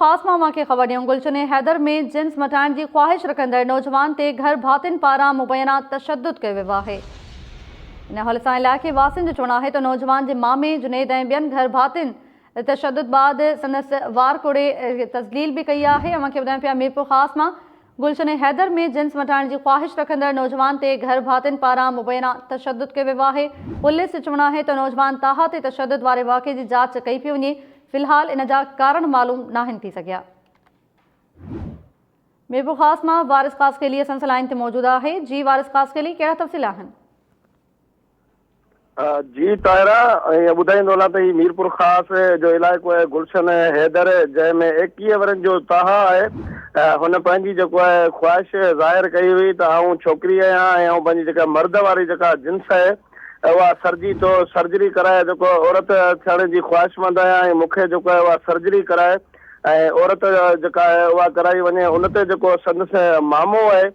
ख़ास मामा के ख़बरियूं गुलशन हैदर में जिन्स मटाइण की ख़्वाहिश रखंदड़ नौजवान ते घर भातिन पारां मुबैना तशद्दुद कयो वियो आहे। इन हवाले सां इलाइक़े वासियुनि जो चवणु आहे त नौजवान जे मामे जुनैद ऐं ॿियनि घर भातिन तशद्दुद बाद संदसि वार कोड़े तस्लील भी कई आहे। अव्हांखे ॿुधायूं पिया मीरपुर ख़ास मां गुलशन हैदर में जिन्स मटाइण की ख़्वाहिश रखंदड़ नौजवान ते घर भातिन पारां मुबैना तशद्दुद कयो वियो आहे। पुलिस जो चवणु आहे त नौजवान ताहा ते तशद्दुद वारे वाक़े की जांच कई पई वञे। फिलहाल इन जा कारण मालूम नाहिन थी सघिया। मीरपुर ख़ास मां वारिस कासकेली असां सां लाइन ते मौजूद है। जी वारिस कासकेली, कहिड़ा तफ़सील आहिनि? जी ताहिरा ॿुधाईंदो त ही मीरपुर ख़ास जो इलाइक़ो है गुलशन हैदर जंहिंमें 21 वरनि जो ताहा है। हुन पंहिंजी जेको आहे ख़्वाहिश ज़ाहिर कई हुई त आऊं छोकिरी आहियां ऐं पंहिंजी जेका मर्द वारी जेका जिन्स आहे उहा सर्जरी कराए जेको औरत थियण जी ख़्वाहिशमंद आहियां ऐं मूंखे जेको आहे उहा सर्जरी कराए ऐं औरत जेका आहे उहा कराई वञे। उन ते जेको संदसि मामो आहे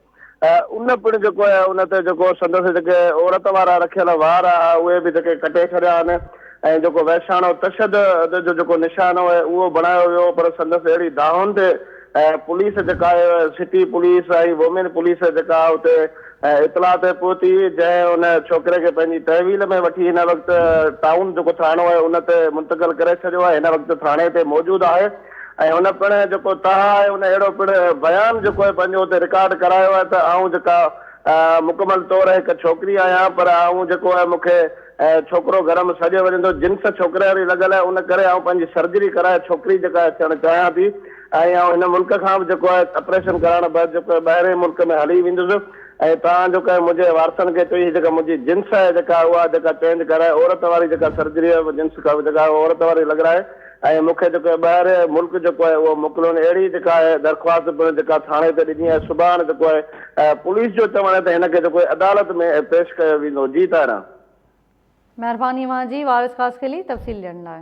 उन पिणु जेको आहे उन ते जेको संदसि जेके औरत वारा रखियल वार आहे उहे बि जेके कटे छॾिया आहिनि ऐं जेको वैशाणो तशद्दुद जो जेको निशानो आहे उहो बणायो वियो। पर संदसि अहिड़ी दाहुनि ते पुलिस जेका आहे सिटी पुलिस ऐं वुमेन पुलिस जेका उते इतला ते पहुती जंहिं उन छोकिरे खे पंहिंजी तहवील में वठी हिन वक़्तु टाउन जेको थाणो आहे उन ते मुंतक़िल करे छॾियो आहे। हिन वक़्तु थाणे ते मौजूदु आहे ऐं हुन पिणु जेको ताहा आहे उन अहिड़ो पिणु बयानु जेको आहे पंहिंजो हुते रिकॉर्ड करायो आहे त आऊं जेका मुकमल तौरु हिकु छोकिरी आहियां पर आऊं जेको आहे मूंखे छोकिरो घर में सॼो वञे जिन्स छोकिरे वारी लॻल आहे उन करे आऊं पंहिंजी सर्जरी कराए छोकिरी जेका आहे थियणु चाहियां थी ऐं आऊं हिन मुल्क खां बि जेको आहे ऑपरेशन कराइण बैदि जेको आहे ॿाहिरि मुल्क में हली वेंदुसि ऐं तव्हां जेको आहे मुंहिंजे वारसनि खे चई जेका मुंहिंजी जिन्स आहे जेका उहा जेका चेंज कराए औरत वारी जेका सर्जरी आहे जिन्स जेका औरत वारी लॻाए ऐं मूंखे जेको आहे ॿाहिरि मुल्क जेको आहे उहो मोकिलियो। अहिड़ी जेका आहे दरख़्वास्त जेका थाणे ते ॾिनी आहे सुभाणे जेको आहे पुलिस जो चवणु आहे त हिनखे जेको आहे अदालत में पेश कयो वेंदो। जी ताहिरा, महिरबानी जी वारिस कासकेली तफ़सील ॾियण लाइ।